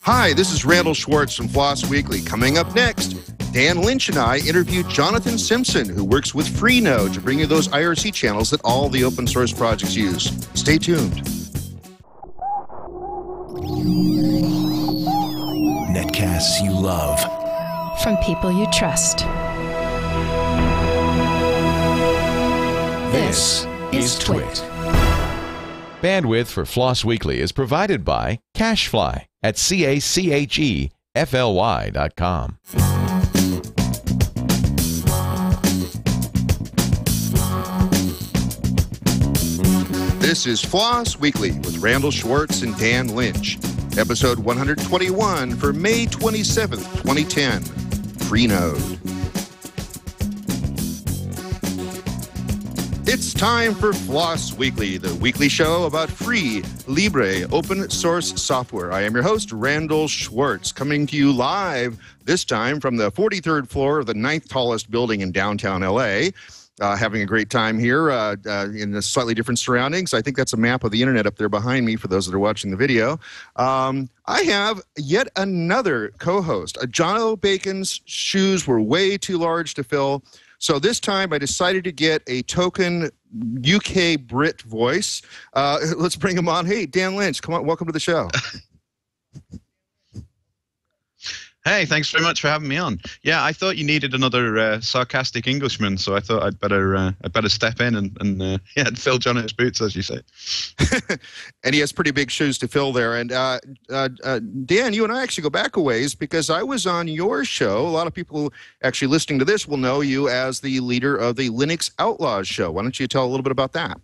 Hi, this is Randal Schwartz from FLOSS Weekly. Coming up next, Dan Lynch and I interviewed Jonathan Simpson, who works with Freenode to bring you those IRC channels that all the open source projects use. Stay tuned. Netcasts you love. From people you trust. This is Twit. Bandwidth for FLOSS Weekly is provided by Cachefly at CACHEFLY.com. This is FLOSS Weekly with Randal Schwartz and Dan Lynch. Episode 121 for May 27th, 2010. Freenode. It's time for FLOSS Weekly, the weekly show about free, libre, open source software. I am your host, Randal Schwartz, coming to you live, this time from the 43rd floor of the 9th tallest building in downtown LA. Having a great time here in the slightly different surroundings. I think that's a map of the internet up there behind me for those that are watching the video. I have yet another co-host. John O. Bacon's shoes were way too large to fill. So this time I decided to get a token UK Brit voice. Let's bring him on. Hey, Dan Lynch, come on, welcome to the show. Hey, thanks very much for having me on. Yeah, I thought you needed another sarcastic Englishman, so I thought I'd better step in and fill John's boots, as you say. And he has pretty big shoes to fill there. And Dan, you and I actually go back a ways because I was on your show. A lot of people actually listening to this will know you as the leader of the Linux Outlaws show. Why don't you tell a little bit about that?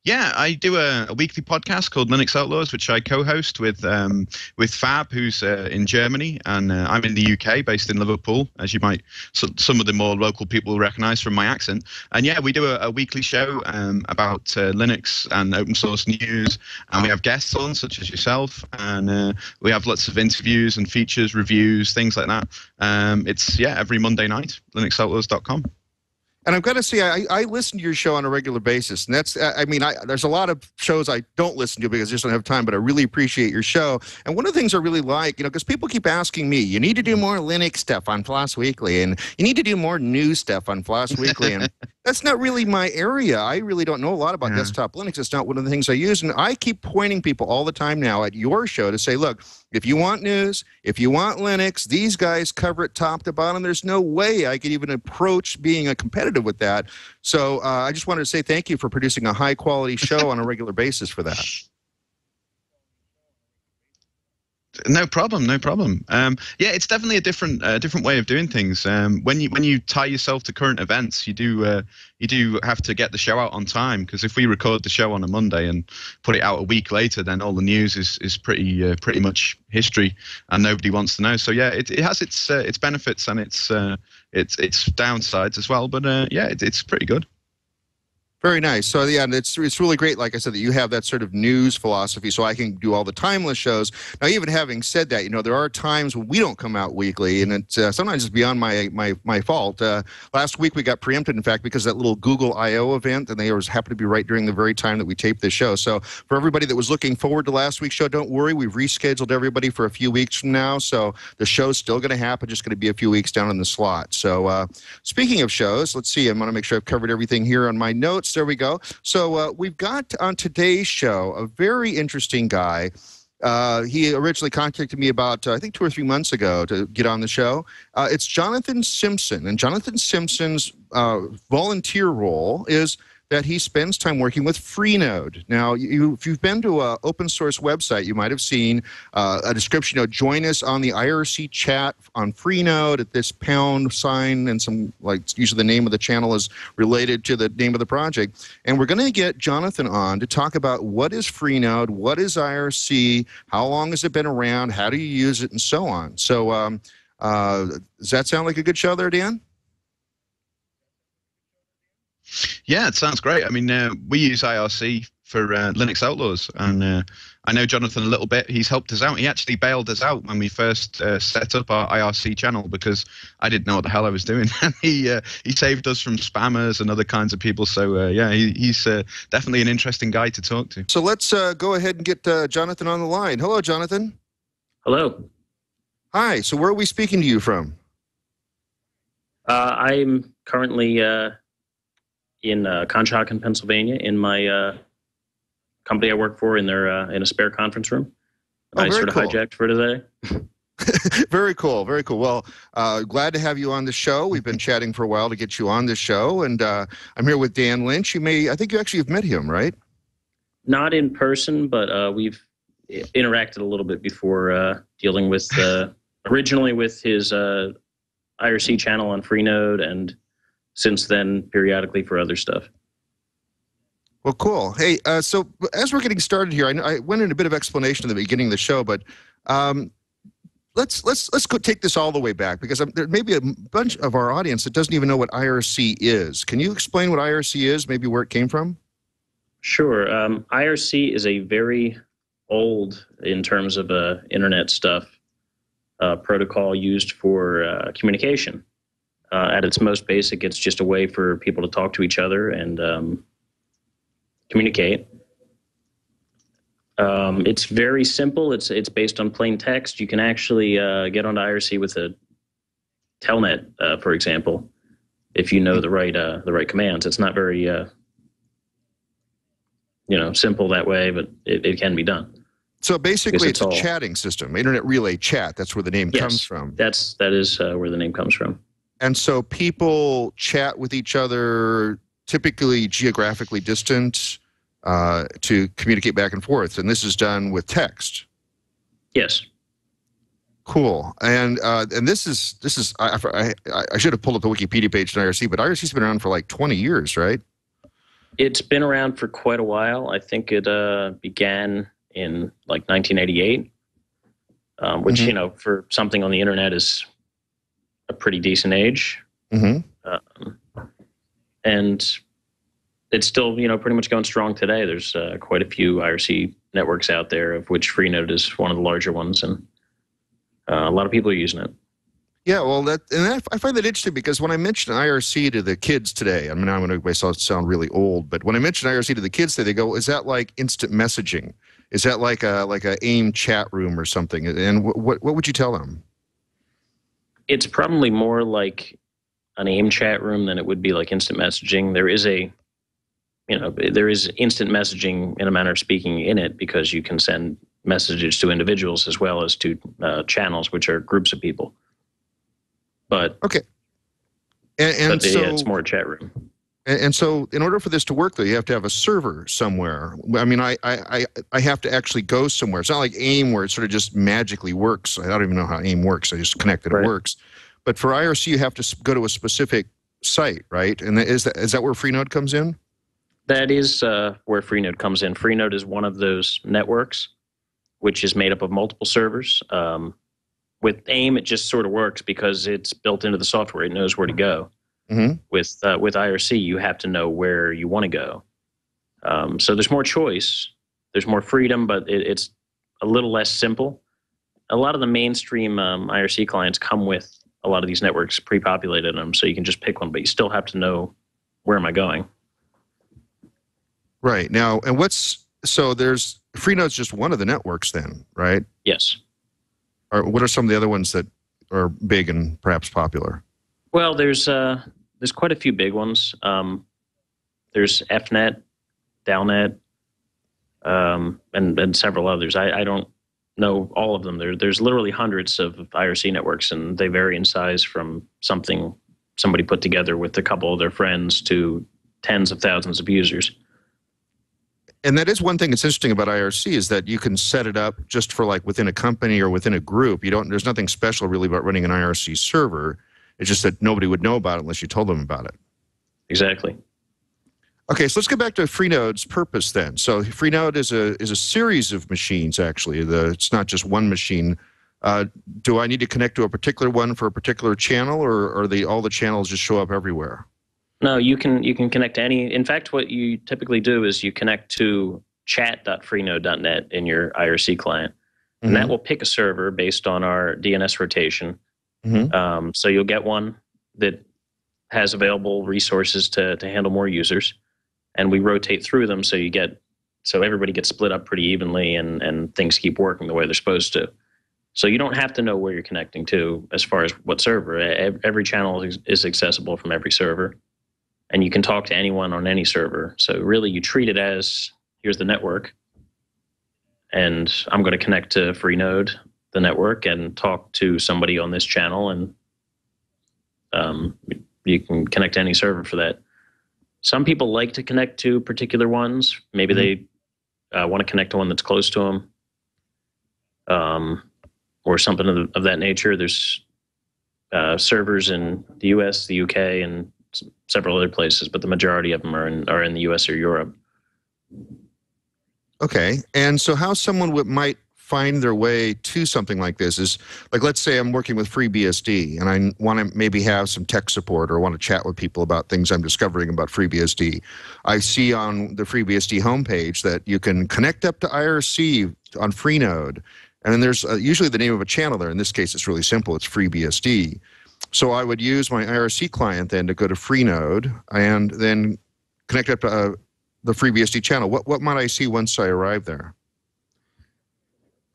Yeah, I do a weekly podcast called Linux Outlaws, which I co-host with Fab, who's in Germany, and I'm in the UK, based in Liverpool, as you might some of the more local people will recognize from my accent. And yeah, we do a weekly show about Linux and open source news, and we have guests on, such as yourself, and we have lots of interviews and features, reviews, things like that. It's every Monday night, linuxoutlaws.com. And I've got to say, I listen to your show on a regular basis, and that's, there's a lot of shows I don't listen to because I just don't have time, but I really appreciate your show. And one of the things I really like, because people keep asking me, you need to do more Linux stuff on FLOSS Weekly, and you need to do more news stuff on FLOSS Weekly, and that's not really my area. I really don't know a lot about desktop Linux. It's not one of the things I use, and I keep pointing people all the time now at your show to say, look, if you want news, if you want Linux, these guys cover it top to bottom. There's no way I could even approach being a competitive with that. So I just wanted to say thank you for producing a high-quality show on a regular basis for that. No problem, no problem. Yeah, it's definitely a different way of doing things. When you tie yourself to current events, you do have to get the show out on time, because if we record the show on a Monday and put it out a week later, then all the news is pretty much history, and nobody wants to know. So yeah, it has its benefits and its downsides as well. But yeah, it's pretty good. Very nice. So yeah, it's really great, like I said, that you have that sort of news philosophy, so I can do all the timeless shows. Now, even having said that, there are times when we don't come out weekly, and it's sometimes it's beyond my fault. Last week we got preempted, in fact, because of that little Google I/O event, and they always happened to be right during the very time that we taped this show. So for everybody that was looking forward to last week's show, don't worry, we've rescheduled everybody for a few weeks from now. So the show's still going to happen, just going to be a few weeks down in the slot. So speaking of shows, let's see. I want to make sure I've covered everything here on my notes. There we go. So we've got on today's show a very interesting guy. He originally contacted me about, I think, 2 or 3 months ago to get on the show. It's Jonathan Simpson. And Jonathan Simpson's volunteer role is that he spends time working with Freenode. Now, if you've been to an open source website, you might have seen a description, join us on the IRC chat on Freenode at this pound sign, and some, usually the name of the channel is related to the name of the project. And we're going to get Jonathan on to talk about what is Freenode, what is IRC, how long has it been around, how do you use it, and so on. So does that sound like a good show there, Dan? Yeah, it sounds great. I mean, we use IRC for Linux Outlaws, and I know Jonathan a little bit. He's helped us out. He actually bailed us out when we first set up our IRC channel because I didn't know what the hell I was doing. And he saved us from spammers and other kinds of people. So yeah, he's definitely an interesting guy to talk to. So let's go ahead and get Jonathan on the line. Hello, Jonathan. Hello. Hi. So where are we speaking to you from? I'm currently in Conshohocken, Pennsylvania, in my company I work for in their in a spare conference room. I sort of hijacked for today. Very cool. Very cool. Well, glad to have you on the show. We've been chatting for a while to get you on the show, and I'm here with Dan Lynch. I think you actually have met him, right? Not in person, but we've interacted a little bit before, dealing with originally with his IRC channel on Freenode, and since then periodically for other stuff. Well, cool. Hey, so as we're getting started here, I went into a bit of explanation at the beginning of the show, but let's go take this all the way back, because there may be a bunch of our audience that doesn't even know what IRC is. Can you explain what IRC is, maybe where it came from? Sure. IRC is a very old, in terms of internet stuff, protocol used for communication. At its most basic, it's just a way for people to talk to each other and communicate. It's very simple. It's based on plain text. You can actually get onto IRC with a telnet, for example, if you know the right commands. It's not very simple that way, but it can be done. So basically, it's a chatting system, internet relay chat. That's where the name comes from. That is where the name comes from. And so people chat with each other, typically geographically distant, to communicate back and forth. And this is done with text. Yes. Cool. And this is I should have pulled up the Wikipedia page on IRC, but IRC's been around for like 20 years, right? It's been around for quite a while. I think it began in like 1988, which, for something on the internet is a pretty decent age. Mm-hmm. And it's still, pretty much going strong today. There's quite a few IRC networks out there, of which Freenode is one of the larger ones, and a lot of people are using it. Yeah, well, I find that interesting, because when I mention IRC to the kids today, I'm going to make myself sound really old, but when I mention IRC to the kids today, they go, "Is that like instant messaging? Is that like a AIM chat room or something?" And what would you tell them? It's probably more like an AIM chat room than it would be like instant messaging. There is there is instant messaging, in a manner of speaking, in it, because you can send messages to individuals as well as to channels, which are groups of people. But okay, and so it's more a chat room. And so, in order for this to work, though, you have to have a server somewhere. I mean, I have to actually go somewhere. It's not like AIM, where it sort of just magically works. I don't even know how AIM works. I just connect it, it works. But for IRC, you have to go to a specific site, right? And is that where Freenode comes in? That is where Freenode comes in. Freenode is one of those networks, which is made up of multiple servers. With AIM, it just sort of works because it's built into the software. It knows where to go. Mm-hmm. With IRC, you have to know where you want to go. So there's more choice. There's more freedom, but it's a little less simple. A lot of the mainstream IRC clients come with a lot of these networks pre-populated in them, so you can just pick one, but you still have to know, where am I going? Right. Now, and there's Freenode's just one of the networks then, right? Yes. Or what are some of the other ones that are big and perhaps popular? Well, there's quite a few big ones. There's FNet, Dalnet, and several others. I don't know all of them. There's literally hundreds of IRC networks, and they vary in size from something somebody put together with a couple of their friends to tens of thousands of users. And that is one thing that's interesting about IRC, is that you can set it up just for like within a company or within a group. There's nothing special really about running an IRC server. It's just that nobody would know about it unless you told them about it. Exactly. Okay, so let's get back to Freenode's purpose then. So Freenode is a series of machines, actually. It's not just one machine. Do I need to connect to a particular one for a particular channel, or are all the channels just show up everywhere? No, you can connect to any. In fact, what you typically do is you connect to chat.freenode.net in your IRC client. And that will pick a server based on our DNS rotation. So you'll get one that has available resources to handle more users. And we rotate through them so everybody gets split up pretty evenly and things keep working the way they're supposed to. So you don't have to know where you're connecting to as far as what server. Every channel is accessible from every server. And you can talk to anyone on any server. So really you treat it as, here's the network. And I'm going to connect to Freenode, the network, and talk to somebody on this channel. And you can connect to any server for that. Some people like to connect to particular ones. Maybe they want to connect to one that's close to them, or something of that nature. There's servers in the US, the UK, and several other places, but the majority of them are in the US or Europe. Okay, and so how someone might find their way to something like this is, like, let's say I'm working with FreeBSD and I want to maybe have some tech support or want to chat with people about things I'm discovering about FreeBSD. I see on the FreeBSD homepage that you can connect up to IRC on Freenode, and then there's usually the name of a channel there. In this case, it's really simple. It's FreeBSD. So I would use my IRC client then to go to Freenode and then connect up to the FreeBSD channel. What might I see once I arrive there?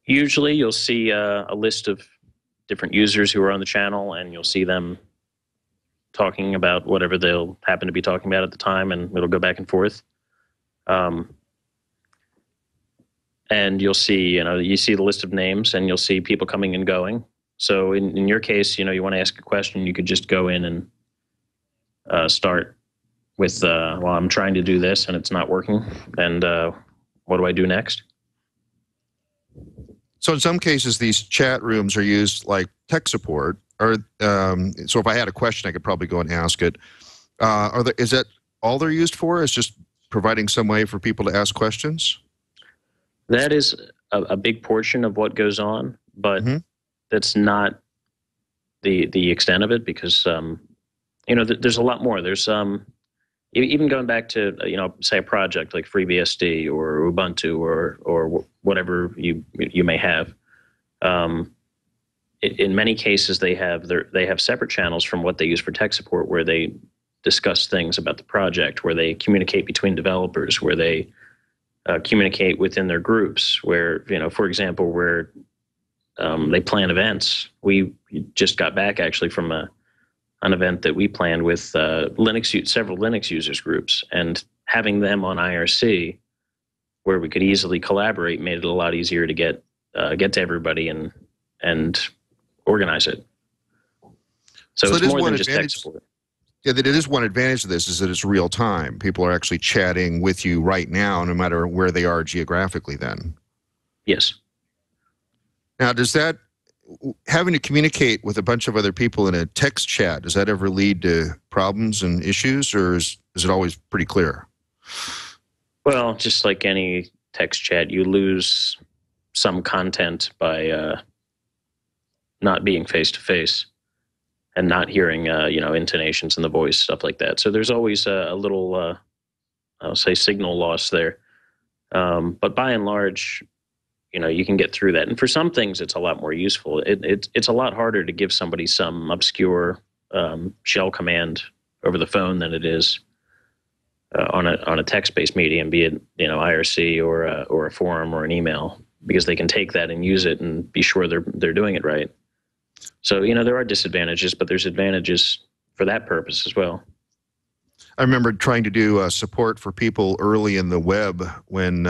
Usually you'll see a list of different users who are on the channel, and you'll see them talking about whatever they'll happen to be talking about at the time, and it'll go back and forth. And you'll see, you see the list of names, and you'll see people coming and going. So in your case, you want to ask a question, you could just go in and start with, well, I'm trying to do this and it's not working, and what do I do next? So in some cases, these chat rooms are used like tech support. Or so if I had a question, I could probably go and ask it. Is that all they're used for? Is just providing some way for people to ask questions? That is a big portion of what goes on, but that's not the extent of it, because there's a lot more. There's even going back to say a project like FreeBSD or Ubuntu or whatever you may have. In many cases, they have separate channels from what they use for tech support, where they discuss things about the project, where they communicate between developers, where they communicate within their groups, where, for example, where they plan events. We just got back actually from an event that we planned with several Linux users groups, and having them on IRC where we could easily collaborate made it a lot easier to get to everybody and organize it. So it's more than just tech support. Yeah, that it is one advantage of this is that it's real time. People are actually chatting with you right now, no matter where they are geographically then. Yes. Now, does that, having to communicate with a bunch of other people in a text chat, does that ever lead to problems and issues, or is it always pretty clear? Well, just like any text chat, you lose some content by not being face-to-face and not hearing, intonations in the voice, stuff like that. So there's always a little, I'll say, signal loss there. But by and large, you can get through that. And for some things, it's a lot more useful. It's a lot harder to give somebody some obscure shell command over the phone than it is on a text-based medium, be it IRC or a forum or an email, because they can take that and use it and be sure they're doing it right. So there are disadvantages, but there's advantages for that purpose as well. I remember trying to do support for people early in the web when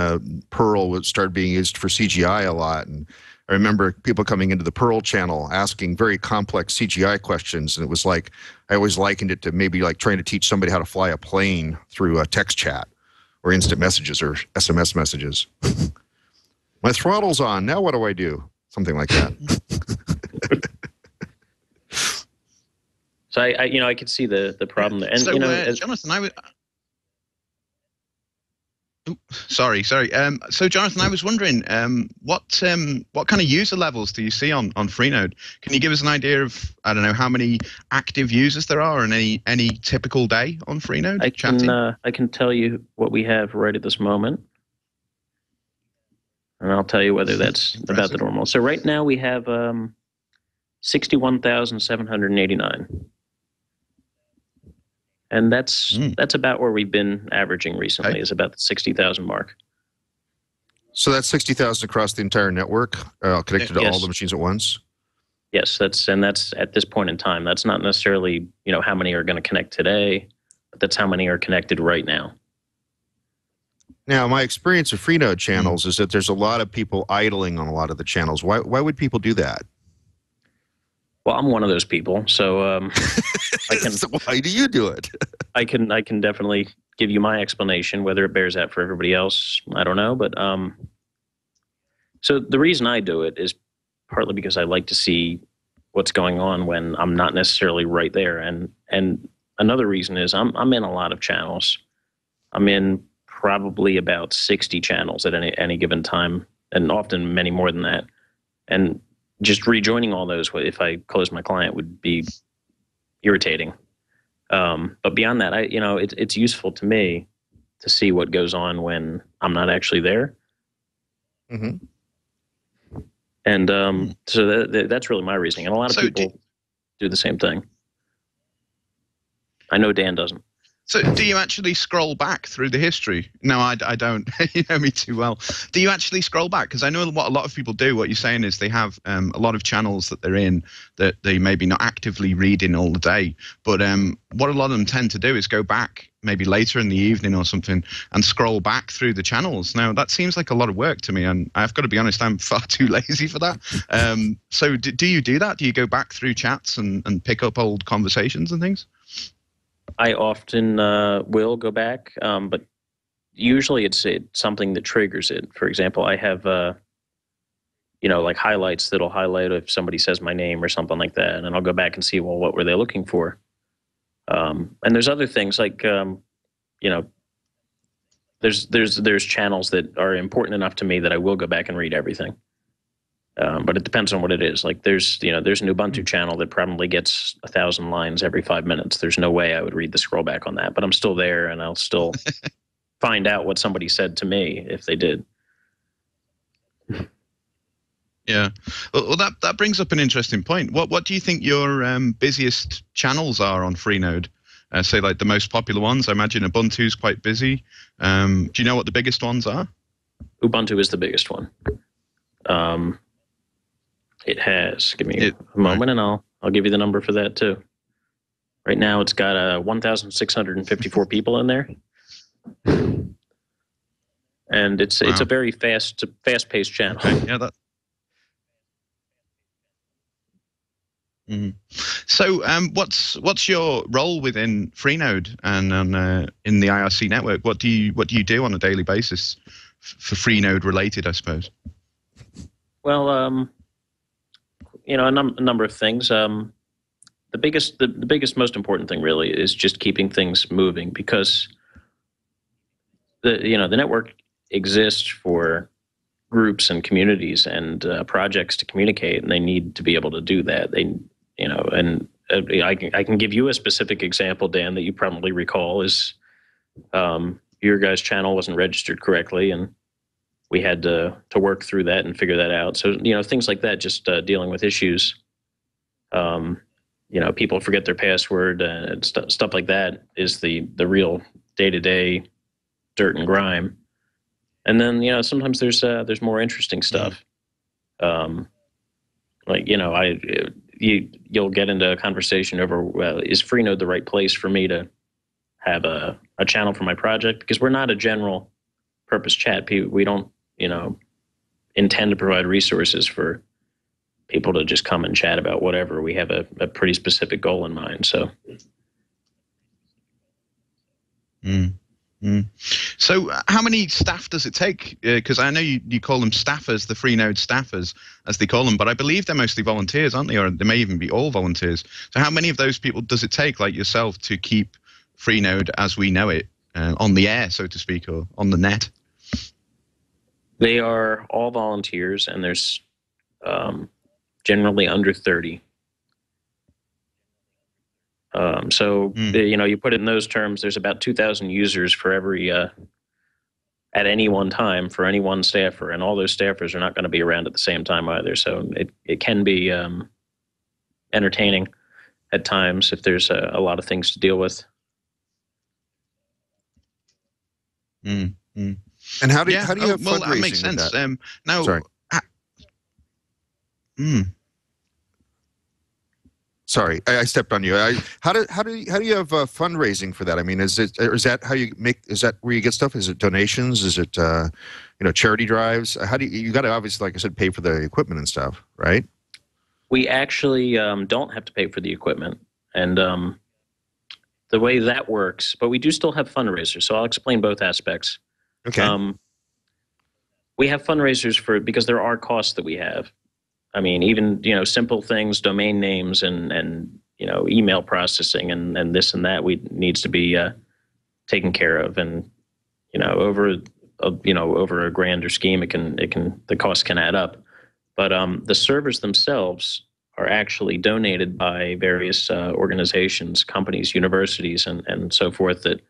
Perl started being used for CGI a lot. And I remember people coming into the Perl channel asking very complex CGI questions. And it was like, I always likened it to maybe like trying to teach somebody how to fly a plane through a text chat or instant messages or SMS messages. My throttle's on. Now what do I do? Something like that. So I could see the problem there. And so, Jonathan, I would. Sorry. So, Jonathan, I was wondering, what kind of user levels do you see on Freenode? Can you give us an idea of, I don't know, how many active users there are in any typical day on Freenode? I can tell you what we have right at this moment. and I'll tell you whether that's about the normal. So right now we have 61,789. And that's about where we've been averaging recently, is about the 60,000 mark. So that's 60,000 across the entire network, connected to all the machines at once? Yes, that's at this point in time. That's not necessarily, how many are going to connect today, but that's how many are connected right now. Now, my experience of Freenode channels is that there's a lot of people idling on a lot of the channels. Why would people do that? Well, I'm one of those people, so So why do you do it? I can definitely give you my explanation. Whether it bears out for everybody else, I don't know. But so the reason I do it is partly because I like to see what's going on when I'm not necessarily right there, and another reason is I'm in a lot of channels. I'm in probably about 60 channels at any given time, and often many more than that. And just rejoining all those, if I close my client, would be irritating. But beyond that, it's useful to me to see what goes on when I'm not actually there. Mm-hmm. And so that's really my reasoning. And a lot of people do the same thing. I know Dan doesn't. So do you actually scroll back through the history? No, I don't. You know me too well. Do you actually scroll back? Because I know what a lot of people do. What you're saying is they have a lot of channels that they're in that they maybe not actively reading all the day. But what a lot of them tend to do is go back maybe later in the evening or something and scroll back through the channels. Now, that seems like a lot of work to me. And I've got to be honest, I'm far too lazy for that. So do you do that? Do you go back through chats and pick up old conversations and things? I often will go back, but usually it's something that triggers it. For example, I have, like highlights that'll highlight if somebody says my name or something like that, and I'll go back and see, well, what were they looking for? And there's other things like, there's channels that are important enough to me that I will go back and read everything. But it depends on what it is. Like there's an Ubuntu channel that probably gets 1,000 lines every 5 minutes. There's no way I would read the scroll back on that, but I'm still there and I'll still find out what somebody said to me if they did. Yeah. Well, that brings up an interesting point. What do you think your busiest channels are on Freenode? Say like the most popular ones. I imagine Ubuntu's quite busy. Do you know what the biggest ones are? Ubuntu is the biggest one. It has. Give me a moment, and I'll give you the number for that too. Right now, it's got 1,654 people in there, and it's a very fast-paced channel. Okay. Yeah, that. Mm. So, what's your role within Freenode and in the IRC network? What do you do on a daily basis for Freenode related, I suppose? Well, a number of things. The biggest, most important thing really is just keeping things moving, because the network exists for groups and communities and projects to communicate, and they need to be able to do that. I can give you a specific example, Dan, that you probably recall is your guys' channel wasn't registered correctly, and we had to work through that and figure that out. So, things like that, just dealing with issues. People forget their password and stuff like that is the real day-to-day dirt and grime. And then, sometimes there's more interesting stuff. You'll get into a conversation over, is Freenode the right place for me to have a channel for my project? Because we're not a general purpose chat. We don't, intend to provide resources for people to just come and chat about whatever. We have a pretty specific goal in mind. So. So how many staff does it take? Because I know you call them staffers, the Freenode staffers, as they call them, but I believe they're mostly volunteers, aren't they? Or they may even be all volunteers. So how many of those people does it take, like yourself, to keep Freenode as we know it on the air, so to speak, or on the net? They are all volunteers, and there's generally under 30. You put it in those terms, there's about 2,000 users for every at any one time for any one staffer, and all those staffers are not going to be around at the same time either. So it can be entertaining at times if there's a lot of things to deal with. And how do you have fundraising? Well, that makes sense. Now, sorry. Sorry, I stepped on you. How do you have fundraising for that? I mean, is that how you make? Is that where you get stuff? Is it donations? Is it charity drives? How do you got to obviously, like I said, pay for the equipment and stuff, right? We actually don't have to pay for the equipment, and the way that works, but we do still have fundraisers. So I'll explain both aspects. Okay. We have fundraisers because there are costs that we have. I mean, even, simple things, domain names and email processing and this and that needs to be taken care of. And, over a grander scheme, the cost can add up. But the servers themselves are actually donated by various organizations, companies, universities, and so forth that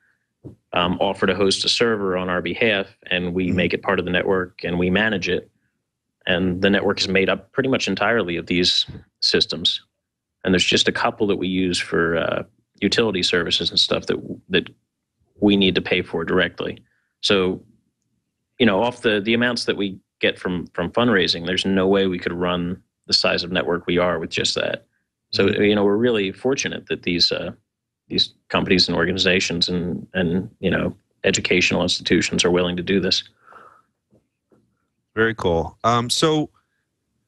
offer to host a server on our behalf, and we make it part of the network and we manage it. And the network is made up pretty much entirely of these systems. And there's just a couple that we use for utility services and stuff that we need to pay for directly. So, off the amounts that we get from fundraising, there's no way we could run the size of network we are with just that. So, we're really fortunate that these companies and organizations and educational institutions are willing to do this. Very cool. So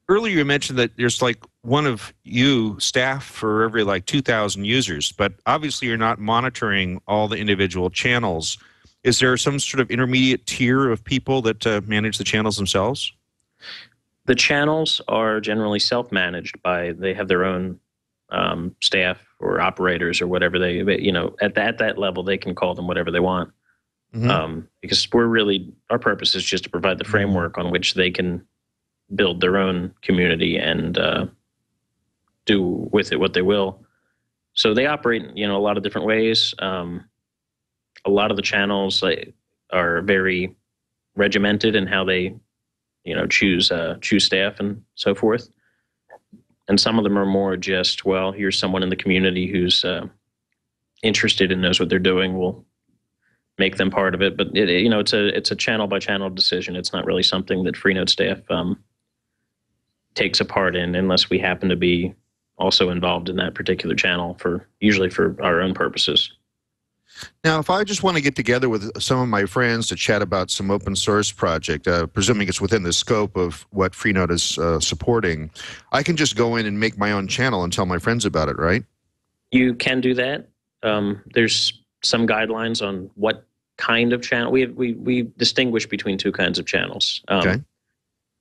earlier you mentioned that there's like one of you staff for every 2,000 users, but obviously you're not monitoring all the individual channels. Is there some sort of intermediate tier of people that manage the channels themselves? The channels are generally self-managed they have their own staff or operators or whatever at that level, they can call them whatever they want. Because our purpose is just to provide the framework on which they can build their own community and do with it what they will. So they operate, a lot of different ways. A lot of the channels are very regimented in how they, choose staff and so forth. And some of them are more just, well, here's someone in the community who's interested and knows what they're doing. We'll make them part of it, but it's a channel by channel decision. It's not really something that Freenode staff takes a part in unless we happen to be also involved in that particular channel usually for our own purposes. Now, if I just want to get together with some of my friends to chat about some open source project, presuming it's within the scope of what Freenode is supporting, I can just go in and make my own channel and tell my friends about it, right? You can do that. There's some guidelines on what kind of channel. We distinguish between two kinds of channels. Okay.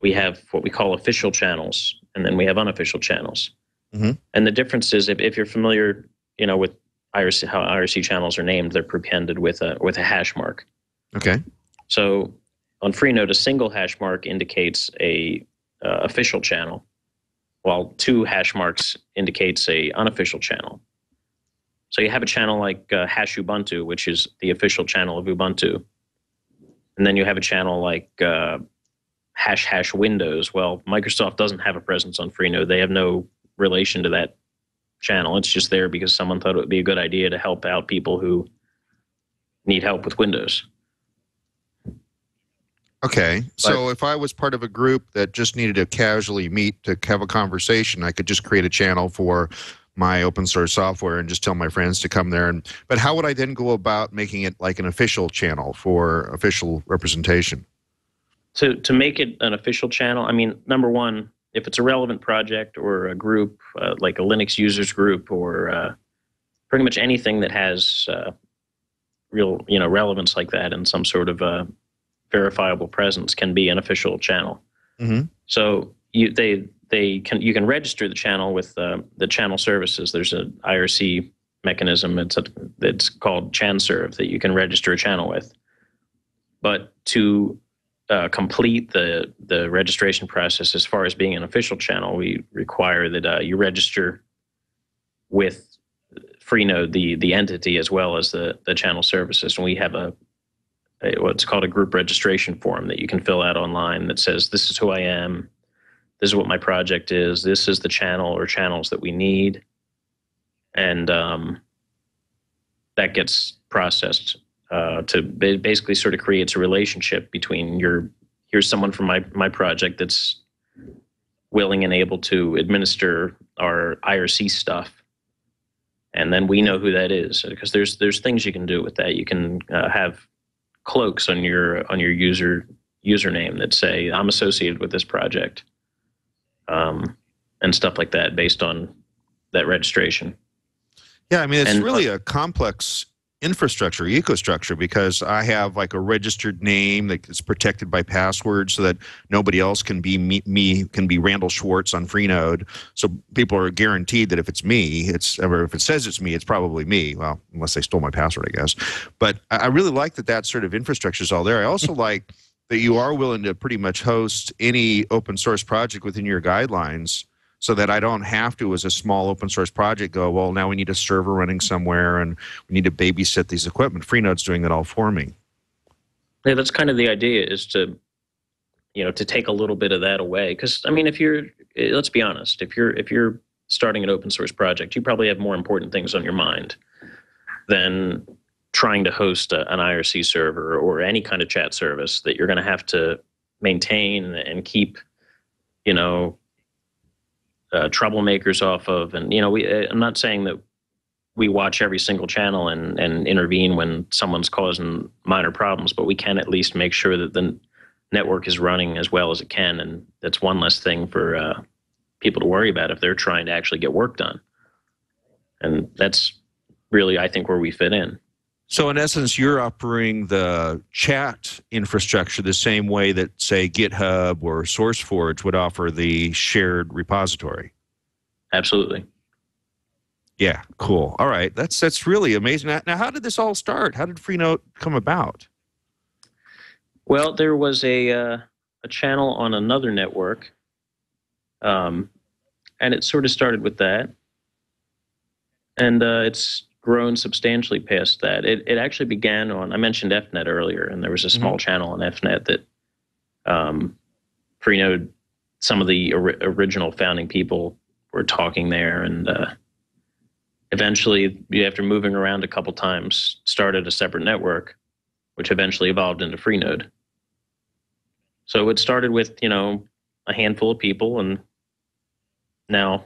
We have what we call official channels, and then we have unofficial channels. And the difference is, if you're familiar, with IRC, how IRC channels are named, they're prepended with a hash mark. Okay. So on Freenode, a single hash mark indicates a official channel, while two hash marks indicates a unofficial channel. So you have a channel like Hash Ubuntu, which is the official channel of Ubuntu. And then you have a channel like Hash Windows. Well, Microsoft doesn't have a presence on Freenode. They have no relation to that channel. It's just there because someone thought it would be a good idea to help out people who need help with Windows. Okay. So if I was part of a group that just needed to casually meet to have a conversation, I could just create a channel for my open source software and just tell my friends to come there. But how would I then go about making it like an official channel for official representation? So to make it an official channel, I mean, number one, if it's a relevant project or a group, like a Linux users group or pretty much anything that has real, relevance like that and some sort of verifiable presence can be an official channel. So you can register the channel with the channel services. There's an IRC mechanism. It's called ChanServe that you can register a channel with. But to complete the registration process as far as being an official channel, we require that you register with Freenode, the entity, as well as the channel services. And we have a what's called a group registration form that you can fill out online that says, this is who I am, this is what my project is, this is the channel or channels that we need. And that gets processed to basically sort of creates a relationship between here's someone from my project that's willing and able to administer our IRC stuff. And then we know who that is, because there's things you can do with that. You can have cloaks on your username that say, I'm associated with this project, and stuff like that based on that registration. Yeah, I mean, it's really a complex infrastructure, ecostructure, because I have like a registered name that is protected by passwords so that nobody else can be me can be Randal Schwartz on Freenode. So people are guaranteed that if it's me, or if it says it's me, it's probably me. Well, unless they stole my password, I guess. But I really like that sort of infrastructure is all there. I also like that you are willing to pretty much host any open source project within your guidelines, so that I don't have to, as a small open source project, go, well, now we need a server running somewhere and we need to babysit these equipment. Freenode's doing that all for me. Yeah, that's kind of the idea, is to, to take a little bit of that away. Because, I mean, let's be honest, if you're starting an open source project, you probably have more important things on your mind than trying to host an IRC server or any kind of chat service that you're going to have to maintain and keep, troublemakers off of. And I'm not saying that we watch every single channel and intervene when someone's causing minor problems, but we can at least make sure that the network is running as well as it can, and that's one less thing for people to worry about if they're trying to actually get work done. And that's really, I think, where we fit in. So in essence, you're offering the chat infrastructure the same way that, say, GitHub or SourceForge would offer the shared repository. Absolutely. Yeah, cool. All right, that's really amazing. Now, how did this all start? How did Freenode come about? Well, there was a channel on another network, and it sort of started with that, and it's grown substantially past that. It actually began on, I mentioned FNet earlier, and there was a small channel on FNet that Freenode, some of the original founding people were talking there, and eventually, after moving around a couple times, started a separate network, which eventually evolved into Freenode. So it started with, a handful of people, and now,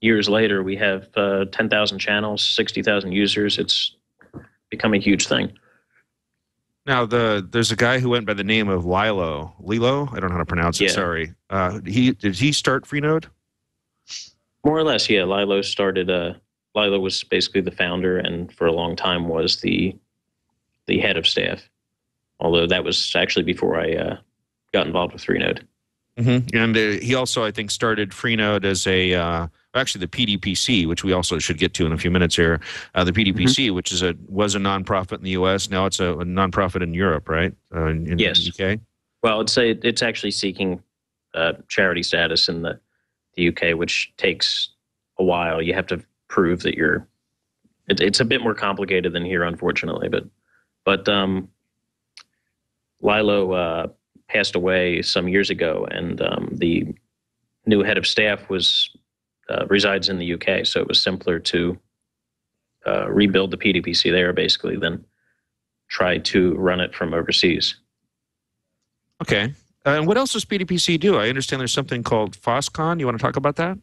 years later, we have 10,000 channels, 60,000 users. It's become a huge thing. Now, there's a guy who went by the name of Lilo. I don't know how to pronounce it. Yeah. Sorry. Did he start Freenode? More or less, yeah. Lilo started. Lilo was basically the founder, and for a long time was the head of staff. Although that was actually before I got involved with Freenode. Mm-hmm. And he also, I think, started Freenode as actually the PDPC, which we also should get to in a few minutes here. The PDPC, which was a nonprofit in the U.S. Now it's a nonprofit in Europe, right? In yes. the UK. Well, it's actually seeking charity status in the UK, which takes a while. You have to prove that you're. It's a bit more complicated than here, unfortunately. But Lilo passed away some years ago, and the new head of staff resides in the UK, so it was simpler to rebuild the PDPC there, basically, than try to run it from overseas. Okay. And what else does PDPC do? I understand there's something called FOSSCon. You want to talk about that?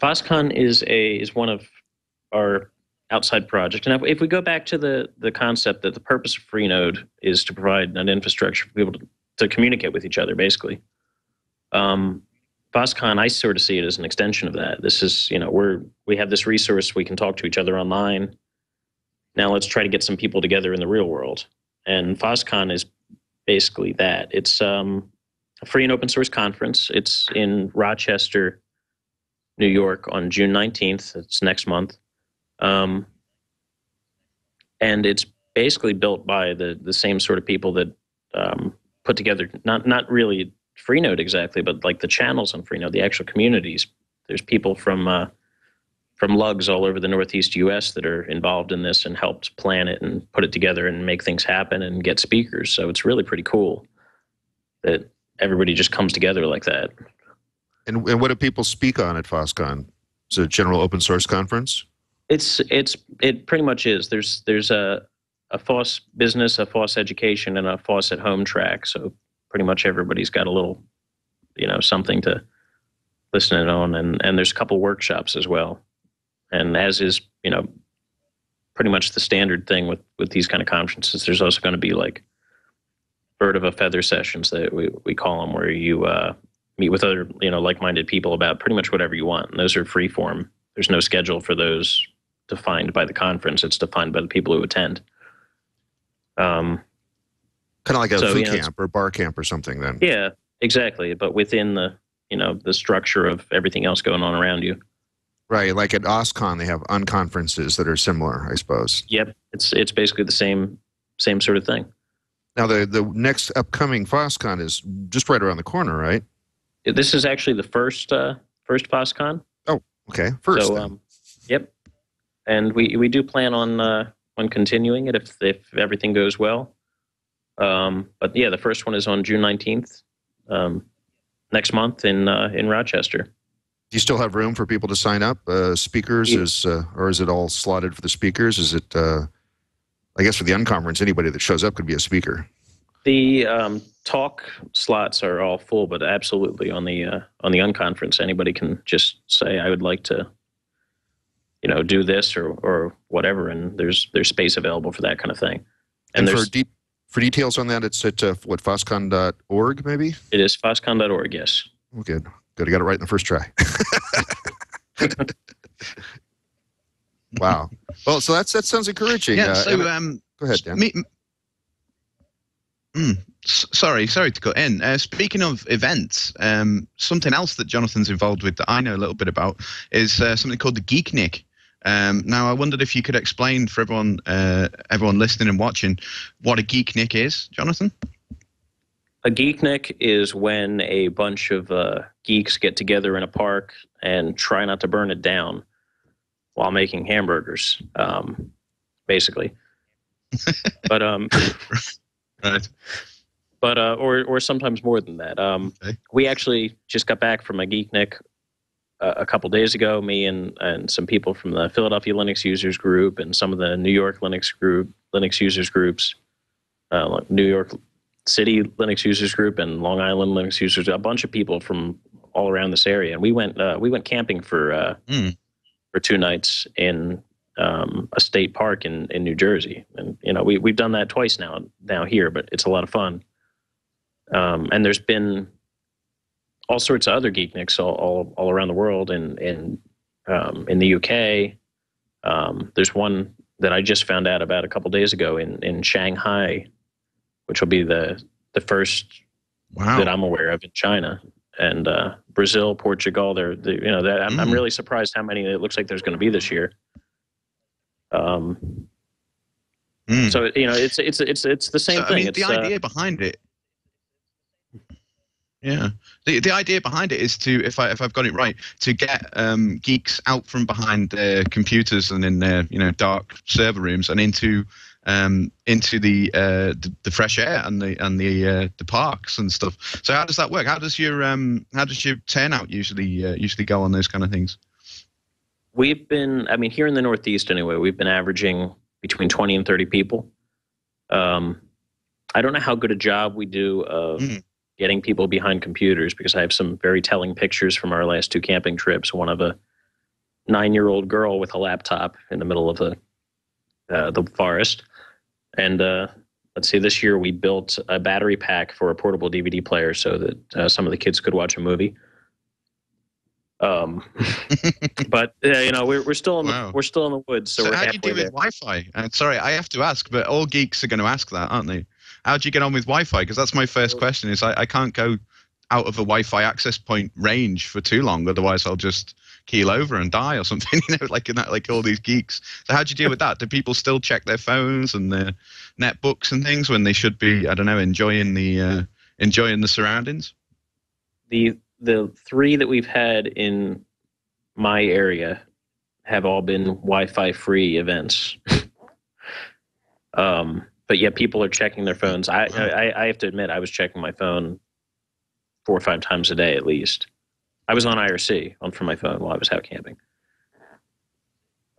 FOSSCon is one of our outside projects. And if we go back to the concept that the purpose of Freenode is to provide an infrastructure for people to communicate with each other, basically. FOSSCon, I sort of see it as an extension of that. This is, we have this resource, we can talk to each other online. Now let's try to get some people together in the real world. And FOSSCon is basically that. It's a free and open source conference. It's in Rochester, New York on June 19th. It's next month. And it's basically built by the same sort of people that put together, not really Freenode exactly, but like the channels on Freenode, the actual communities. There's people from from lugs all over the Northeast U.S. that are involved in this and helped plan it and put it together and make things happen and get speakers. So it's really pretty cool that everybody just comes together like that. And what do people speak on at FOSSCon? Is it a general open source conference? It pretty much is. There's a FOSS business, a FOSS education, and a FOSS at home track. So pretty much everybody's got a little, something to listen in on. And there's a couple workshops as well. And as is, pretty much the standard thing with these kind of conferences, there's also going to be like bird of a feather sessions that we call them, where you meet with other, like-minded people about pretty much whatever you want. And those are free form. There's no schedule for those defined by the conference. It's defined by the people who attend. Kind of like a food camp or bar camp or something then. Yeah, exactly. But within the, the structure of everything else going on around you. Right, like at OSCON, they have unconferences that are similar, I suppose. Yep, it's basically the same sort of thing. Now, the next upcoming FOSSCon is just right around the corner, right? This is actually the first FOSSCon. Oh, okay, first. So, yep, and we do plan on continuing it if everything goes well. But yeah, the first one is on June 19th, next month in Rochester. Do you still have room for people to sign up? Speakers, or is it all slotted for the speakers? Is it, I guess for the unconference, anybody that shows up could be a speaker. The talk slots are all full, but absolutely on the unconference, anybody can just say, I would like to, do this or whatever, and there's space available for that kind of thing. And for details on that, it's at FOSSCon.org, maybe? It is FOSSCon.org, yes. Oh, good. Good. I got it right in the first try. Wow. Well, so that sounds encouraging. Yeah. So, go ahead, Dan. Sorry to cut in. Speaking of events, something else that Jonathan's involved with that I know a little bit about is something called the Geeknik. Now, I wondered if you could explain for everyone listening and watching what a Geeknik is, Jonathan. A geeknik is when a bunch of geeks get together in a park and try not to burn it down while making hamburgers, basically. But right. But or sometimes more than that. Okay. We actually just got back from a geeknik a couple days ago. Me and some people from the Philadelphia Linux Users Group and some of the New York Linux Users Groups, New York City Linux Users Group and Long Island Linux Users, a bunch of people from all around this area, and we went camping for 2 nights in a state park in New Jersey, and we've done that twice now here, but it's a lot of fun. And there's been all sorts of other geekniks all around the world, in the UK. There's one that I just found out about a couple days ago in Shanghai, which will be the first that I'm aware of in China, and Brazil, Portugal. I'm really surprised how many it looks like there's going to be this year. So it's the same thing. I mean, the idea behind it. Yeah, the idea behind it is to, if I've got it right, to get geeks out from behind their computers and in their dark server rooms and into the fresh air and the parks and stuff. So how does that work? How does your turnout usually go on those kind of things? We've been, here in the Northeast anyway, we've been averaging between 20 and 30 people. I don't know how good a job we do of getting people behind computers, because I have some very telling pictures from our last 2 camping trips. One of a 9-year-old girl with a laptop in the middle of the forest. And let's see, this year we built a battery pack for a portable DVD player so that some of the kids could watch a movie. But we're still in the woods. So we're how do you do with Wi-Fi? Sorry, I have to ask, but all geeks are going to ask that, aren't they? How do you get on with Wi-Fi? Because that's my first question. Is I can't go out of a Wi-Fi access point range for too long, otherwise I'll just keel over and die or something. Like all these geeks. So how do you deal with that? Do people still check their phones and their netbooks and things when they should be, I don't know, enjoying the surroundings? The 3 that we've had in my area have all been Wi-Fi free events. But yeah, people are checking their phones. I have to admit, I was checking my phone 4 or 5 times a day at least. I was on IRC from my phone while I was out camping.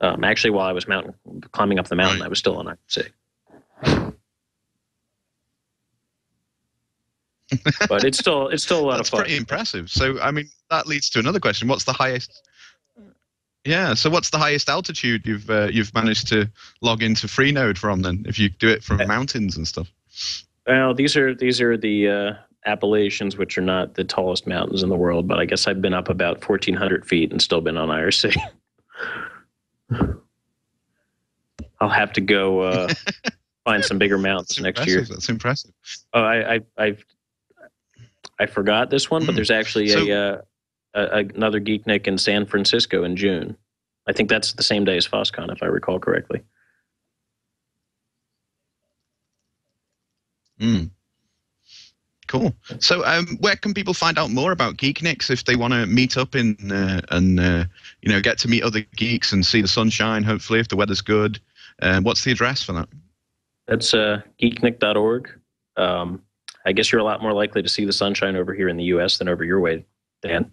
Actually, while I was climbing up the mountain, I was still on IRC. But it's still a lot of fun. That's pretty impressive. So, I mean, that leads to another question. What's the highest? Yeah. So, what's the highest altitude you've managed to log into Freenode from? Then, if you do it from mountains and stuff. Well, these are the Appalachians, which are not the tallest mountains in the world, but I guess I've been up about 1,400 feet and still been on IRC. I'll have to go find some bigger mountains next year. That's impressive. Oh, I forgot this one, but there's actually another Geeknik in San Francisco in June. I think that's the same day as FOSSCon, if I recall correctly. Cool. So, where can people find out more about Geekniks if they want to meet up and get to meet other geeks and see the sunshine? Hopefully, if the weather's good. What's the address for that? That's geeknik.org. I guess you're a lot more likely to see the sunshine over here in the U.S. than over your way, Dan.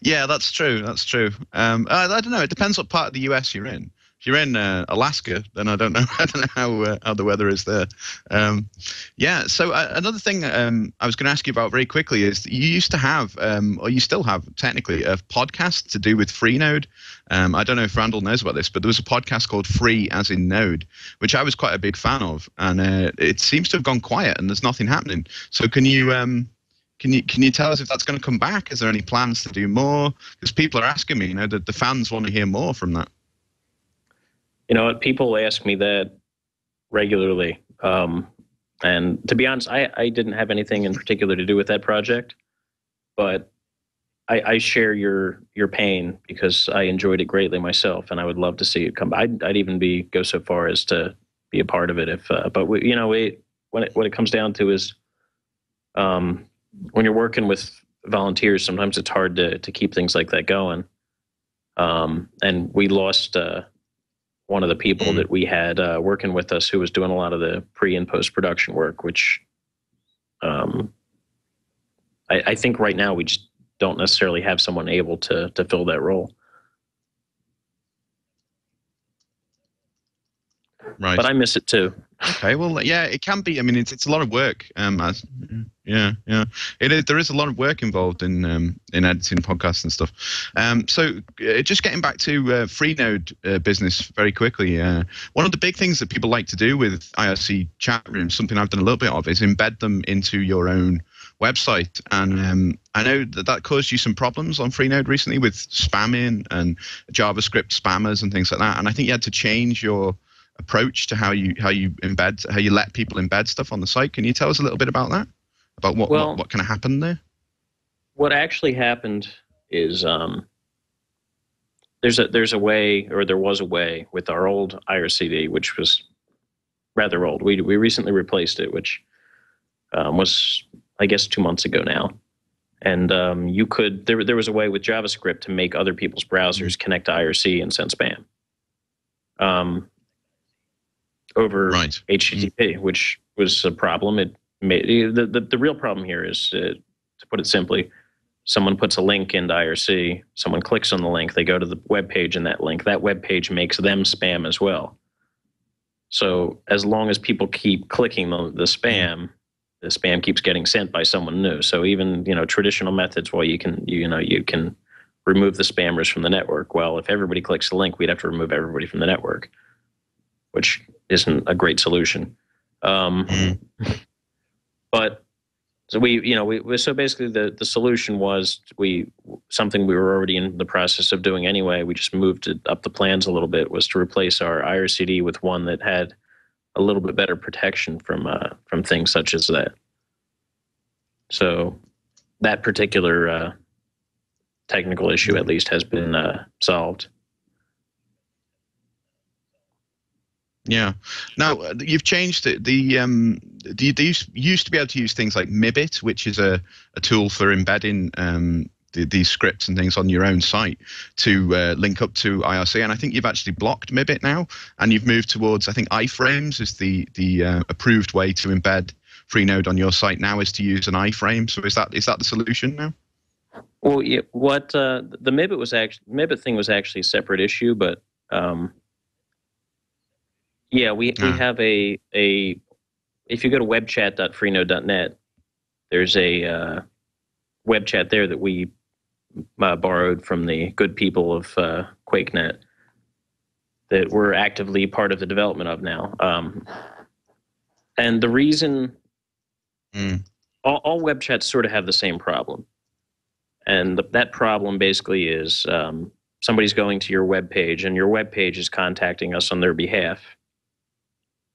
Yeah, that's true. That's true. I don't know. It depends what part of the U.S. you're in. If you're in Alaska, then I don't know. I don't know how the weather is there. Yeah. So another thing I was going to ask you about very quickly is that you used to have, or you still have technically, a podcast to do with Freenode. I don't know if Randal knows about this, but there was a podcast called Free as in Node, which I was quite a big fan of, and it seems to have gone quiet and there's nothing happening. So can you tell us if that's going to come back? Is there any plans to do more? Because people are asking me, the fans want to hear more from that. You know what? People ask me that regularly. And to be honest, I didn't have anything in particular to do with that project, but I share your pain because I enjoyed it greatly myself, and I would love to see it come back. I'd even go so far as to be a part of it but when it comes down to is when you're working with volunteers, sometimes it's hard to keep things like that going. And we lost one of the people that we had working with us who was doing a lot of the pre and post production work, which I think right now we just don't necessarily have someone able to fill that role. Right. But I miss it too. Okay. Well, yeah, it can be. I mean, it's a lot of work. Yeah. There is a lot of work involved in editing podcasts and stuff. So just getting back to Freenode business very quickly. One of the big things that people like to do with IRC chat rooms, something I've done a little bit of, is embed them into your own website. And I know that caused you some problems on Freenode recently with spamming and JavaScript spammers and things like that. And I think you had to change your approach to how you let people embed stuff on the site. Can you tell us a little bit about that? About what kind of happened there? What actually happened is there's a way, or there was a way with our old IRCD, which was rather old. We recently replaced it, which was, I guess, 2 months ago now. And there was a way with JavaScript to make other people's browsers connect to IRC and send spam over HTTP, which was a problem. It made the real problem here is, to put it simply, someone puts a link into IRC, someone clicks on the link, they go to the web page, and that web page makes them spam as well. So as long as people keep clicking the spam keeps getting sent by someone new. So even traditional methods, well, you can remove the spammers from the network. Well, if everybody clicks the link, we'd have to remove everybody from the network, which isn't a great solution. But so so basically the solution was something we were already in the process of doing anyway. We just moved it up the plans a little bit, was to replace our IRCD with one that had a little bit better protection from things such as that. So that particular technical issue at least has been solved. Yeah. Now you've changed it. You used to be able to use things like Mibit, which is a tool for embedding these scripts and things on your own site to link up to IRC. And I think you've actually blocked Mibit now, and you've moved towards, I think iframes is the approved way to embed Freenode on your site now, is to use an iframe. So is that the solution now? Well, yeah, what the Mibit thing was actually a separate issue, but yeah, we have a if you go to webchat.freenode.net, there's a web chat there that we borrowed from the good people of QuakeNet that we're actively part of the development of now. And the reason all web chats sort of have the same problem. And that problem basically is somebody's going to your web page, and your web page is contacting us on their behalf.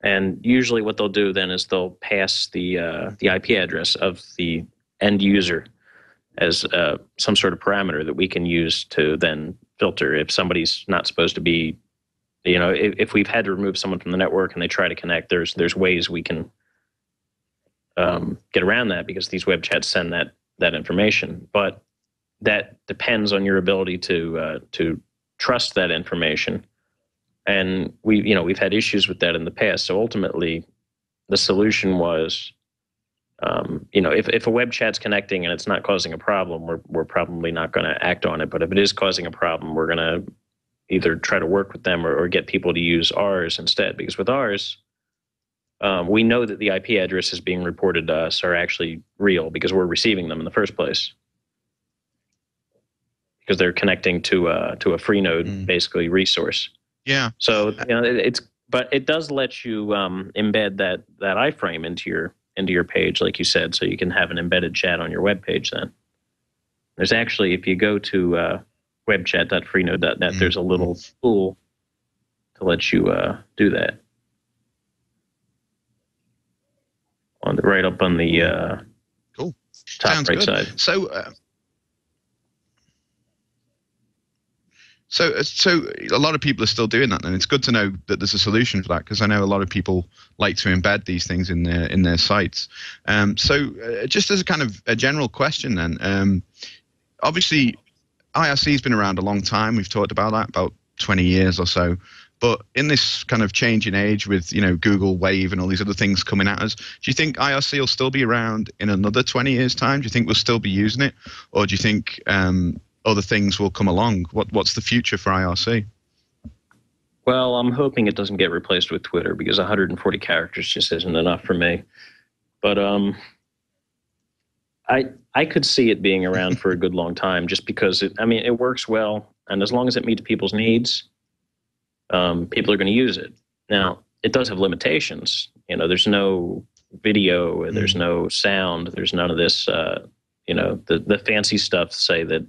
And usually what they'll do then is they'll pass the IP address of the end user as some sort of parameter that we can use to then filter if somebody's not supposed to be, if we've had to remove someone from the network and they try to connect, there's ways we can get around that, because these web chats send that information. But that depends on your ability to trust that information. And we've had issues with that in the past. So ultimately, the solution was, if a web chat's connecting and it's not causing a problem, we're probably not going to act on it. But if it is causing a problem, we're going to either try to work with them or get people to use ours instead. Because with ours, we know that the IP addresses being reported to us are actually real because we're receiving them in the first place. Because they're connecting to a Freenode basically resource. Yeah. So but it does let you embed that iframe into your page, like you said, so you can have an embedded chat on your web page. Then there's actually, if you go to webchat.freenode.net, there's a little tool to let you do that. Right up on the cool. top Sounds right good. side. So a lot of people are still doing that, and it's good to know that there's a solution for that, because I know a lot of people like to embed these things in their sites. Just as a kind of a general question then, obviously IRC has been around a long time. We've talked about that, about 20 years or so. But in this kind of changing age with, Google Wave and all these other things coming at us, do you think IRC will still be around in another 20 years' time? Do you think we'll still be using it? Or do you think other things will come along? What's the future for IRC? Well, I'm hoping it doesn't get replaced with Twitter, because 140 characters just isn't enough for me. But I could see it being around for a good long time, just because it works well, and as long as it meets people's needs, people are going to use it. Now, it does have limitations. There's no video, there's no sound, there's none of this. The fancy stuff, say, that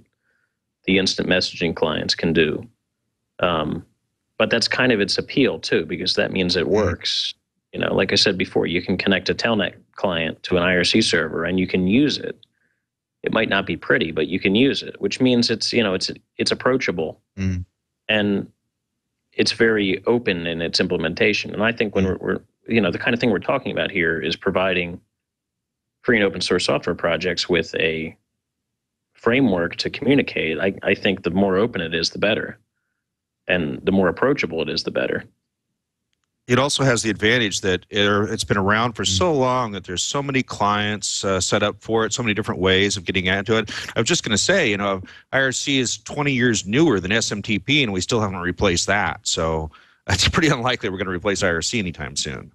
the instant messaging clients can do. But that's kind of its appeal too, because that means it works. Like I said before, you can connect a Telnet client to an IRC server and you can use it. It might not be pretty, but you can use it, which means it's approachable and it's very open in its implementation. And I think when we're the kind of thing we're talking about here is providing free and open source software projects with a framework to communicate. I think the more open it is, the better. And the more approachable it is, the better. It also has the advantage that it's been around for so long that there's so many clients set up for it, so many different ways of getting into it. I was just going to say, IRC is 20 years newer than SMTP, and we still haven't replaced that. So it's pretty unlikely we're going to replace IRC anytime soon.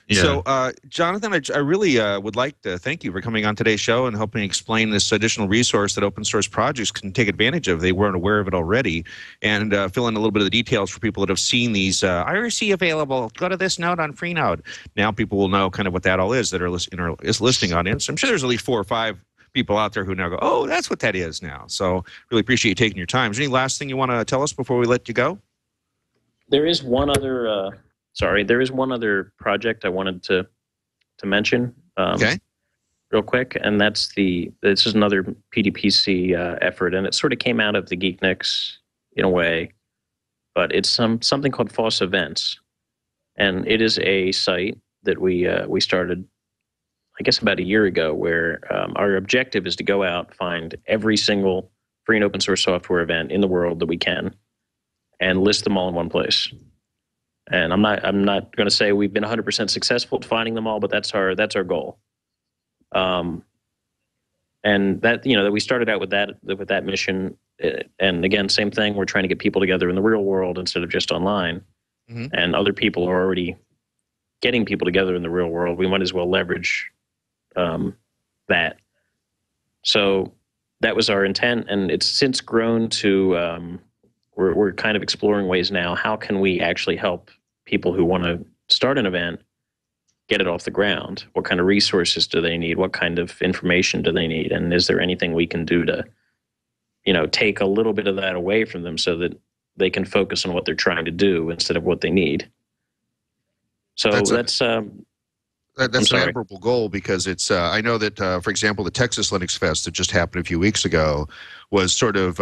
Yeah. So, Jonathan, I really would like to thank you for coming on today's show and helping explain this additional resource that open source projects can take advantage of. They weren't aware of it already, and fill in a little bit of the details for people that have seen these IRC available. Go to this node on Freenode. Now people will know kind of what that all is that are in our listening audience. I'm sure there's at least 4 or 5 people out there who now go, oh, that's what that is now. So really appreciate you taking your time. Is there any last thing you want to tell us before we let you go? There is one other... there is one other project I wanted to mention real quick, and this is another PDPC effort, and it sort of came out of the Geekniks in a way, but it's something called FLOSS Events, and it is a site that we started I guess about a year ago, where our objective is to go out, find every single free and open source software event in the world that we can, and list them all in one place. And I'm not going to say we've been 100% successful at finding them all, but that's our goal. And that, that we started out with that mission. And again, same thing. We're trying to get people together in the real world instead of just online. Mm-hmm. And other people are already getting people together in the real world. We might as well leverage that. So that was our intent, and it's since grown to we're kind of exploring ways now. How can we actually help people who want to start an event get it off the ground? What kind of resources do they need? What kind of information do they need? And is there anything we can do to, take a little bit of that away from them so that they can focus on what they're trying to do instead of what they need? So that's an admirable goal, because it's I know that for example, the Texas Linux Fest that just happened a few weeks ago was sort of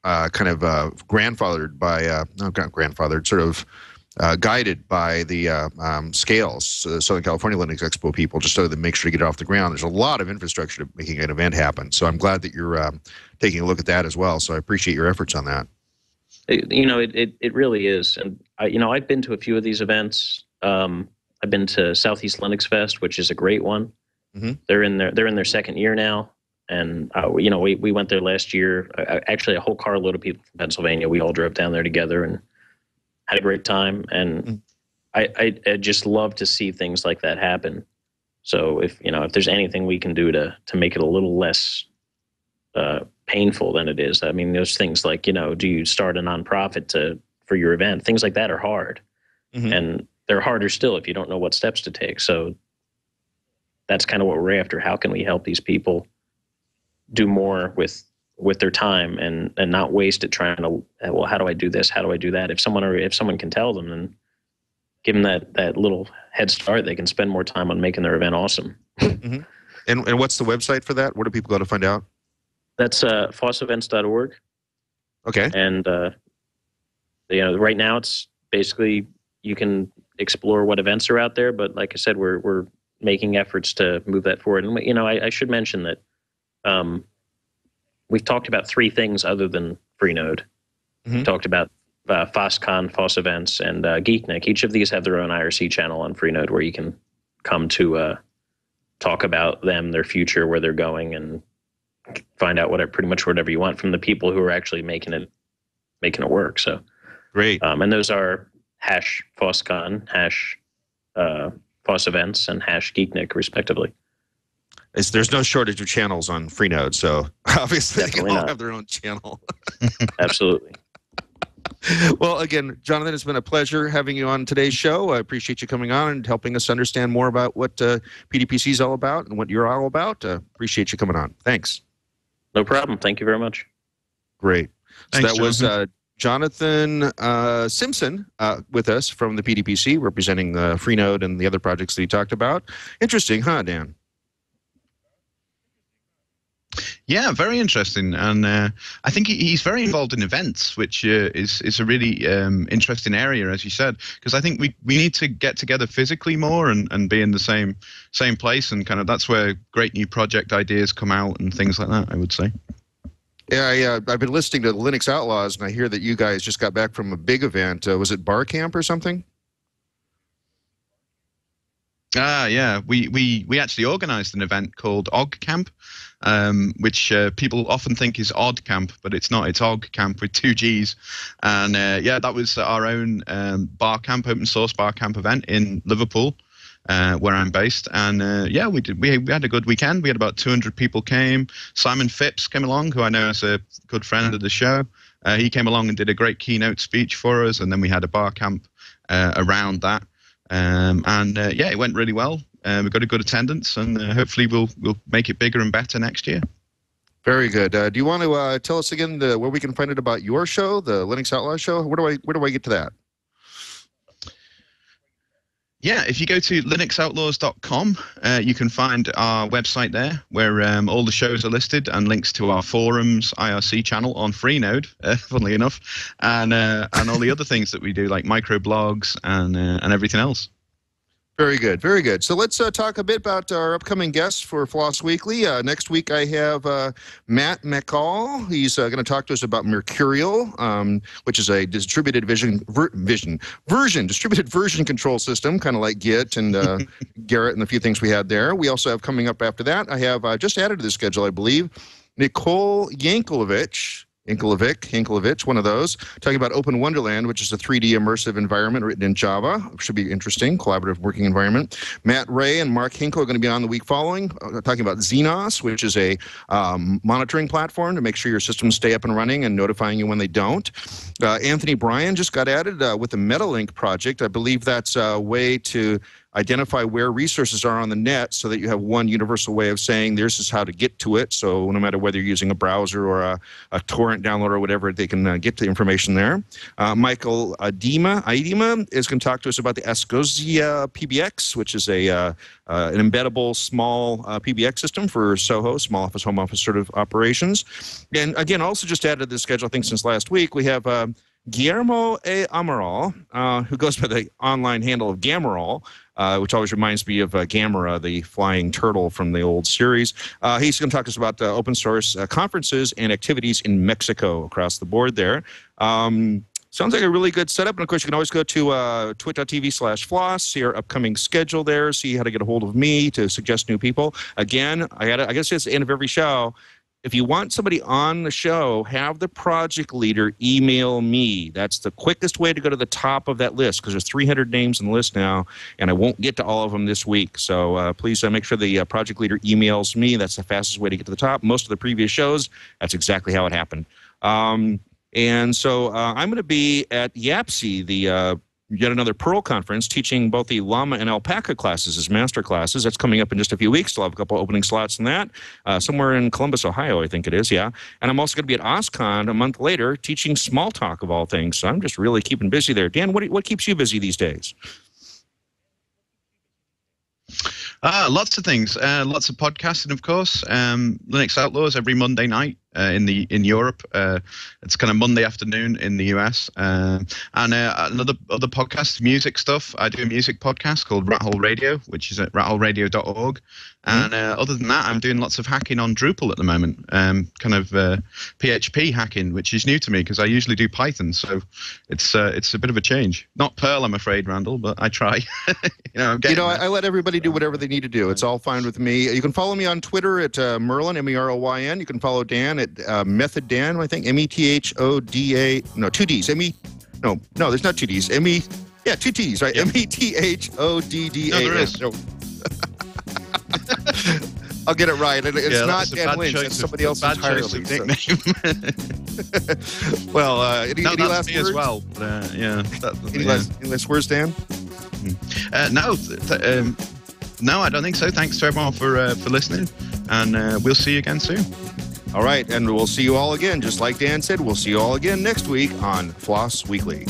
grandfathered by not grandfathered, sort of guided by the Scales, the Southern California Linux Expo people, just so to make sure to get it off the ground. There's a lot of infrastructure to making an event happen. So I'm glad that you're taking a look at that as well. So I appreciate your efforts on that. It really is. And I've been to a few of these events. I've been to Southeast Linux Fest, which is a great one. Mm-hmm. They're in their second year now. And, we went there last year. Actually, a whole carload of people from Pennsylvania. We all drove down there together and had a great time. And I just love to see things like that happen. So if there's anything we can do to make it a little less painful than it is. I mean, those things like, do you start a nonprofit for your event? Things like that are hard. Mm-hmm. And they're harder still if you don't know what steps to take. So that's kind of what we're after. How can we help these people do more with their time and not waste it trying to, well, how do I do this? How do I do that? If someone can tell them, then give them that little head start, they can spend more time on making their event awesome. Mm-hmm. And what's the website for that? Where do people go to find out? That's fossevents.org. Okay. And right now it's basically you can explore what events are out there, but like I said, we're making efforts to move that forward. And I should mention that we've talked about three things other than Freenode. Mm-hmm. We talked about FOSSCon, FOSS Events, and Geeknik. Each of these have their own IRC channel on Freenode where you can come to talk about them, their future, where they're going, and find out pretty much whatever you want from the people who are actually making it work. So great. And those are #FOSSCon, #FOSS Events, and #Geeknik, respectively. There's no shortage of channels on Freenode, so obviously Definitely they can all not. have their own channel. Absolutely. Well, again, Jonathan, it's been a pleasure having you on today's show. I appreciate you coming on and helping us understand more about what PDPC is all about and what you're all about. Appreciate you coming on. Thanks. No problem. Thank you very much. Great. Thanks, So that was Jonathan Simpson with us from the PDPC, representing Freenode and the other projects that he talked about. Interesting, huh, Dan? Yeah, very interesting, and I think he's very involved in events, which is a really interesting area, as you said, because I think we need to get together physically more and be in the same place, and kind of that's where great new project ideas come out and things like that, I would say. Yeah, I've been listening to the Linux Outlaws, and I hear that you guys just got back from a big event. Was it Bar Camp or something? Yeah, we actually organized an event called OG Camp, which people often think is Odd Camp, but it's not. It's OG Camp with 2 G's. And yeah, that was our own bar camp, open source bar camp event in Liverpool, where I'm based. And yeah, we had a good weekend. We had about 200 people came. Simon Phipps came along, who I know is a good friend of the show. He came along and did a great keynote speech for us, and then we had a bar camp around that. Yeah, it went really well. We got a good attendance, and hopefully we'll make it bigger and better next year. Very good. Do you want to tell us again where we can find out about your show, the Linux Outlaw Show? Where do I get to that? Yeah, if you go to linuxoutlaws.com, you can find our website there, where all the shows are listed and links to our forums, IRC channel on Freenode, funnily enough, and all the other things that we do, like microblogs and everything else. Very good, very good. So let's talk a bit about our upcoming guests for Floss Weekly. Next week I have Matt McCall. He's going to talk to us about Mercurial, which is a distributed distributed version control system, kind of like Git and Garrett and the few things we had there. We also have coming up after that, I have just added to the schedule, I believe, Nicole Yankovic, one of those, talking about Open Wonderland, which is a 3D immersive environment written in Java. Should be interesting, collaborative working environment. Matt Ray and Mark Hinkle are going to be on the week following, talking about Xenos, which is a monitoring platform to make sure your systems stay up and running and notifying you when they don't. Anthony Bryan just got added with the MetaLink project. I believe that's a way to identify where resources are on the net so that you have one universal way of saying this is how to get to it. So no matter whether you're using a browser or a torrent download or whatever, they can get the information there. Michael Idema is going to talk to us about the Ascosia PBX, which is an embeddable small PBX system for SOHO, small office, home office sort of operations. And again, also just added to the schedule, I think since last week, we have Guillermo A. Amaral, who goes by the online handle of Gamarol, which always reminds me of Gamera, the flying turtle from the old series. He's going to talk to us about open source conferences and activities in Mexico across the board there. Sounds like a really good setup. And of course, you can always go to twit.tv/floss, see our upcoming schedule there, see how to get a hold of me to suggest new people. Again, I guess it's the end of every show. If you want somebody on the show, have the project leader email me. That's the quickest way to go to the top of that list, because there's 300 names on the list now, and I won't get to all of them this week. So please make sure the project leader emails me. That's the fastest way to get to the top. Most of the previous shows, that's exactly how it happened. And so I'm going to be at YAPC, the yet another Perl conference, teaching both the Llama and Alpaca classes as master classes. That's coming up in just a few weeks. I'll have a couple opening slots in that, somewhere in Columbus, Ohio, I think it is, yeah. And I'm also going to be at OSCON a month later teaching Smalltalk of all things. So I'm just really keeping busy there. Dan, what keeps you busy these days? Lots of things. Lots of podcasting, of course. Linux Outlaws every Monday night in Europe. It's kind of Monday afternoon in the US. And other podcasts, music stuff. I do a music podcast called Rat Hole Radio, which is at ratholeradio.org. And other than that, I'm doing lots of hacking on Drupal at the moment, kind of PHP hacking, which is new to me because I usually do Python. So it's a bit of a change. Not Perl, I'm afraid, Randall, but I try. I let everybody do whatever they need to do. It's all fine with me. You can follow me on Twitter at Merlin, M-E-R-O-Y-N. You can follow Dan at Method Dan, I think, M-E-T-H-O-D-A, no, two Ds. No, there's not two Ds. Two T's, right? Yep. M-E-T-H-O-D-D-A. No, there is. No. I'll get it right. It's not Dan Lynch. It's somebody else entirely. Well, any last words? As well. Any last words, Dan? No, I don't think so. Thanks to everyone for listening, and we'll see you again soon. All right, and we'll see you all again. Just like Dan said, we'll see you all again next week on Floss Weekly.